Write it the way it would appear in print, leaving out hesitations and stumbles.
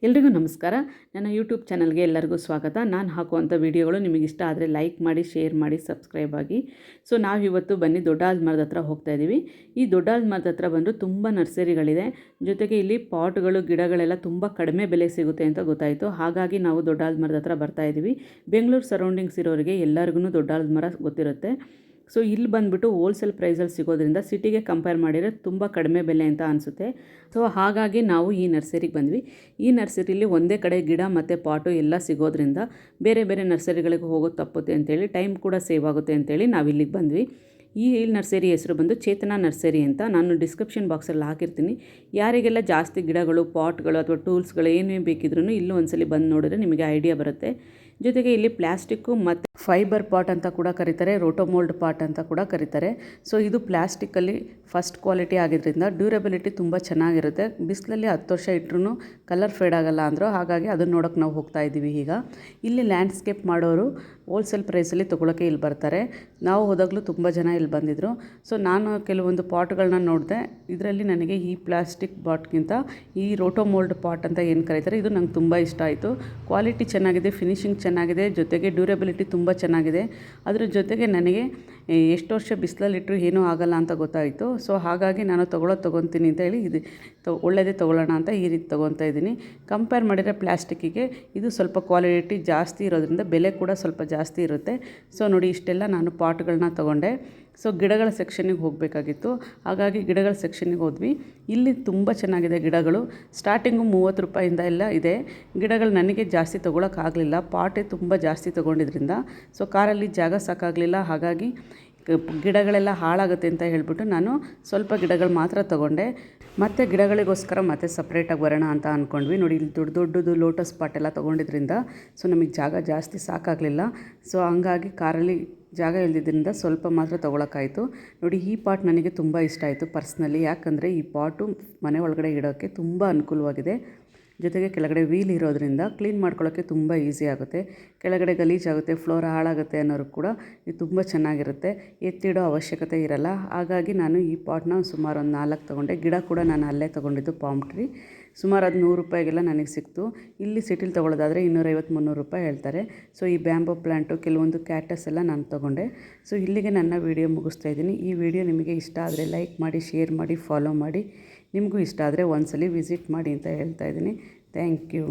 ಎಲ್ರಿಗೂ ನಮಸ್ಕಾರ. ನನ್ನ ಯೂಟ್ಯೂಬ್ ಚಾನಲ್ಗೆ ಎಲ್ಲರಿಗೂ ಸ್ವಾಗತ. ನಾನು ಹಾಕುವಂಥ ವಿಡಿಯೋಗಳು ನಿಮಗೆ ಇಷ್ಟ ಆದರೆ ಲೈಕ್ ಮಾಡಿ, ಶೇರ್ ಮಾಡಿ, ಸಬ್ಸ್ಕ್ರೈಬ್ ಆಗಿ. ಸೊ ನಾವಿವತ್ತು ಬನ್ನಿ ದೊಡ್ಡಾಲ್ದ ಮರದ ಹತ್ರ ಹೋಗ್ತಾ ಇದ್ದೀವಿ. ಈ ದೊಡ್ಡಾಲ್ದ ಮರದ ಹತ್ರ ಬಂದು ತುಂಬ ನರ್ಸರಿಗಳಿದೆ. ಜೊತೆಗೆ ಇಲ್ಲಿ ಪಾಟ್ಗಳು, ಗಿಡಗಳೆಲ್ಲ ತುಂಬ ಕಡಿಮೆ ಬೆಲೆ ಸಿಗುತ್ತೆ ಅಂತ ಗೊತ್ತಾಯಿತು. ಹಾಗಾಗಿ ನಾವು ದೊಡ್ಡಾಲ್ದ ಮರದ ಹತ್ರ ಬರ್ತಾ ಇದ್ದೀವಿ. ಬೆಂಗಳೂರು ಸರೌಂಡಿಂಗ್ಸ್ ಇರೋರಿಗೆ ಎಲ್ಲರಿಗೂ ದೊಡ್ಡಾಲ್ದ ಮರ ಗೊತ್ತಿರುತ್ತೆ. ಸೊ ಇಲ್ಲಿ ಬಂದುಬಿಟ್ಟು ಹೋಲ್ಸೇಲ್ ಪ್ರೈಸಲ್ಲಿ ಸಿಗೋದ್ರಿಂದ ಸಿಟಿಗೆ ಕಂಪೇರ್ ಮಾಡಿದರೆ ತುಂಬ ಕಡಿಮೆ ಬೆಲೆ ಅಂತ ಅನಿಸುತ್ತೆ. ಸೊ ಹಾಗಾಗಿ ನಾವು ಈ ನರ್ಸರಿಗೆ ಬಂದ್ವಿ. ಈ ನರ್ಸರಿಲಿ ಒಂದೇ ಕಡೆ ಗಿಡ ಮತ್ತು ಪಾಟು ಎಲ್ಲ ಸಿಗೋದ್ರಿಂದ ಬೇರೆ ಬೇರೆ ನರ್ಸರಿಗಳಿಗೆ ಹೋಗೋದು ತಪ್ಪುತ್ತೆ ಅಂತೇಳಿ, ಟೈಮ್ ಕೂಡ ಸೇವ್ ಆಗುತ್ತೆ ಅಂತೇಳಿ ನಾವು ಇಲ್ಲಿಗೆ ಬಂದ್ವಿ. ಈ ನರ್ಸರಿ ಹೆಸರು ಬಂದು ಚೇತನ ನರ್ಸರಿ ಅಂತ. ನಾನು ಡಿಸ್ಕ್ರಿಪ್ಷನ್ ಬಾಕ್ಸಲ್ಲಿ ಹಾಕಿರ್ತೀನಿ. ಯಾರಿಗೆಲ್ಲ ಜಾಸ್ತಿ ಗಿಡಗಳು, ಪಾಟ್ಗಳು ಅಥವಾ ಟೂಲ್ಸ್ಗಳು ಏನೇ ಬೇಕಿದ್ರೂ ಇಲ್ಲೂ ಒಂದ್ಸಲಿ ಬಂದು ನೋಡಿದ್ರೆ ನಿಮಗೆ ಐಡಿಯಾ ಬರುತ್ತೆ. ಜೊತೆಗೆ ಇಲ್ಲಿ ಪ್ಲಾಸ್ಟಿಕ್ಕು ಮತ್ತು ಫೈಬರ್ ಪಾಟ್ ಅಂತ ಕೂಡ ಕರೀತಾರೆ, ರೋಟೋಮೋಲ್ಡ್ ಪಾಟ್ ಅಂತ ಕೂಡ ಕರೀತಾರೆ. ಸೊ ಇದು ಪ್ಲಾಸ್ಟಿಕ್ಕಲ್ಲಿ ಫಸ್ಟ್ ಕ್ವಾಲಿಟಿ ಆಗಿದ್ದರಿಂದ ಡ್ಯೂರಬಿಲಿಟಿ ತುಂಬ ಚೆನ್ನಾಗಿರುತ್ತೆ. ಬಿಸಿಲಲ್ಲಿ 10 ವರ್ಷ ಇಟ್ಟರೂ ಕಲರ್ ಫೇಡ್ ಆಗಲ್ಲ ಅಂದರು. ಹಾಗಾಗಿ ಅದನ್ನು ನೋಡೋಕ್ಕೆ ನಾವು ಹೋಗ್ತಾ ಇದ್ದೀವಿ. ಈಗ ಇಲ್ಲಿ ಲ್ಯಾಂಡ್ಸ್ಕೇಪ್ ಮಾಡೋರು ಹೋಲ್ಸೇಲ್ ಪ್ರೈಸಲ್ಲಿ ತೊಗೊಳಕ್ಕೆ ಇಲ್ಲಿ ಬರ್ತಾರೆ. ನಾವು ಹೋದಾಗಲೂ ತುಂಬ ಜನ ಇಲ್ಲಿ ಬಂದಿದ್ದರು. ಸೊ ನಾನು ಕೆಲವೊಂದು ಪಾಟ್ಗಳನ್ನ ನೋಡಿದೆ. ಇದರಲ್ಲಿ ನನಗೆ ಈ ಪ್ಲಾಸ್ಟಿಕ್ ಪಾಟ್ಗಿಂತ ಈ ರೋಟೋಮೋಲ್ಡ್ ಪಾಟ್ ಅಂತ ಏನು ಕರೀತಾರೆ ಇದು ನಂಗೆ ತುಂಬ ಇಷ್ಟ ಆಯಿತು. ಕ್ವಾಲಿಟಿ ಚೆನ್ನಾಗಿದೆ, ಫಿನಿಶಿಂಗ್ ಚೆನ್ನಾಗಿದೆ, ಜೊತೆಗೆ ಡ್ಯೂರಬಿಲಿಟಿ ತುಂಬ ಚೆನ್ನಾಗಿದೆ. ಅದ್ರ ಜೊತೆಗೆ ನನಗೆ ಎಷ್ಟು ವರ್ಷ ಬಿಸಿಲಲ್ಲಿಟ್ಟರು ಏನೂ ಆಗಲ್ಲ ಅಂತ ಗೊತ್ತಾಯಿತು. ಸೊ ಹಾಗಾಗಿ ನಾನು ತೊಗೊಳ್ತೀನಿ ಅಂತ ಹೇಳಿ ಇದು ಒಳ್ಳೆಯದೇ ತೊಗೊಳ್ಳೋಣ ಅಂತ ಈ ರೀತಿ ತೊಗೊತಾ ಇದ್ದೀನಿ. ಕಂಪೇರ್ ಮಾಡಿದರೆ ಪ್ಲಾಸ್ಟಿಕ್ಕಿಗೆ ಇದು ಸ್ವಲ್ಪ ಕ್ವಾಲಿಟಿ ಜಾಸ್ತಿ ಇರೋದ್ರಿಂದ ಬೆಲೆ ಕೂಡ ಸ್ವಲ್ಪ ಜಾಸ್ತಿ ಇರುತ್ತೆ. ಸೊ ನೋಡಿ, ಇಷ್ಟೆಲ್ಲ ನಾನು ಪಾಟ್ಗಳನ್ನ ತೊಗೊಂಡೆ. ಸೊ ಗಿಡಗಳ ಸೆಕ್ಷನ್ನಿಗೆ ಹೋಗಬೇಕಾಗಿತ್ತು. ಹಾಗಾಗಿ ಗಿಡಗಳ ಸೆಕ್ಷನ್ನಿಗೆ ಹೋದ್ವಿ. ಇಲ್ಲಿ ತುಂಬ ಚೆನ್ನಾಗಿದೆ ಗಿಡಗಳು. ಸ್ಟಾರ್ಟಿಂಗು 30 ರೂಪಾಯಿಂದ ಎಲ್ಲ ಇದೆ. ಗಿಡಗಳು ನನಗೆ ಜಾಸ್ತಿ ತೊಗೊಳಕ್ಕಾಗಲಿಲ್ಲ, ಪಾಟೇ ತುಂಬ ಜಾಸ್ತಿ ತೊಗೊಂಡಿದ್ರಿಂದ. ಸೊ ಕಾರಲ್ಲಿ ಜಾಗ ಸಾಕಾಗಲಿಲ್ಲ. ಹಾಗಾಗಿ ಗಿಡಗಳೆಲ್ಲ ಹಾಳಾಗುತ್ತೆ ಅಂತ ಹೇಳಿಬಿಟ್ಟು ನಾನು ಸ್ವಲ್ಪ ಗಿಡಗಳು ಮಾತ್ರ ತೊಗೊಂಡೆ. ಮತ್ತು ಗಿಡಗಳಿಗೋಸ್ಕರ ಮತ್ತೆ ಸಪ್ರೇಟಾಗಿ ಬರೋಣ ಅಂತ ಅಂದ್ಕೊಂಡ್ವಿ. ನೋಡಿ, ಇಲ್ಲಿ ದೊಡ್ಡದು ಲೋಟಸ್ ಪಾಟ್ ಎಲ್ಲ ತೊಗೊಂಡಿದ್ರಿಂದ ಸೊ ನಮಗೆ ಜಾಗ ಜಾಸ್ತಿ ಸಾಕಾಗಲಿಲ್ಲ. ಸೊ ಹಂಗಾಗಿ ಕಾರಲ್ಲಿ ಜಾಗ ಇಲ್ಲದಿದ್ದರಿಂದ ಸ್ವಲ್ಪ ಮಾತ್ರ ತೊಗೊಳಕ್ಕಾಯಿತು. ನೋಡಿ, ಈ ಪಾಟ್ ನನಗೆ ತುಂಬ ಇಷ್ಟ ಆಯಿತು ಪರ್ಸ್ನಲಿ. ಯಾಕಂದರೆ ಈ ಪಾಟು ಮನೆ ಒಳಗಡೆ ಇಡೋಕ್ಕೆ ತುಂಬ ಅನುಕೂಲವಾಗಿದೆ. ಜೊತೆಗೆ ಕೆಳಗಡೆ ವೀಲ್ ಇರೋದ್ರಿಂದ ಕ್ಲೀನ್ ಮಾಡ್ಕೊಳ್ಳೋಕ್ಕೆ ತುಂಬ ಈಸಿ ಆಗುತ್ತೆ. ಕೆಳಗಡೆ ಗಲೀಜಾಗುತ್ತೆ, ಫ್ಲೋರ್ ಹಾಳಾಗುತ್ತೆ ಅನ್ನೋರು ಕೂಡ ಇದು ತುಂಬ ಚೆನ್ನಾಗಿರುತ್ತೆ. ಎತ್ತಿಡೋ ಅವಶ್ಯಕತೆ ಇರಲ್ಲ. ಹಾಗಾಗಿ ನಾನು ಈ ಪಾಟ್ನ ಸುಮಾರು ಒಂದು 4 ತೊಗೊಂಡೆ. ಗಿಡ ಕೂಡ ನಾನು ಅಲ್ಲೇ ತೊಗೊಂಡಿದ್ದು, ಪಾಮ್ ಟ್ರೀ. ಸುಮಾರು ಅದು 100 ರೂಪಾಯಿಗೆಲ್ಲ ನನಗೆ ಸಿಕ್ತು. ಇಲ್ಲಿ ಸಿಟಿಲಿ ತೊಗೊಳ್ಳೋದಾದರೆ 250-300 ರೂಪಾಯಿ ಹೇಳ್ತಾರೆ. ಸೊ ಈ ಬ್ಯಾಂಬೋ ಪ್ಲ್ಯಾಂಟು, ಕೆಲವೊಂದು ಕ್ಯಾಟಸ್ ಎಲ್ಲ ನಾನು ತೊಗೊಂಡೆ. ಸೊ ಇಲ್ಲಿಗೆ ನನ್ನ ವಿಡಿಯೋ ಮುಗಿಸ್ತಾ ಇದ್ದೀನಿ. ಈ ವಿಡಿಯೋ ನಿಮಗೆ ಇಷ್ಟ ಆದರೆ ಲೈಕ್ ಮಾಡಿ, ಶೇರ್ ಮಾಡಿ, ಫಾಲೋ ಮಾಡಿ. ನಿಮಗೂ ಇಷ್ಟ ಆದರೆ ಒಂದ್ಸಲಿ ವಿಸಿಟ್ ಮಾಡಿ ಅಂತ ಹೇಳ್ತಾ ಇದ್ದೀನಿ. Thank you.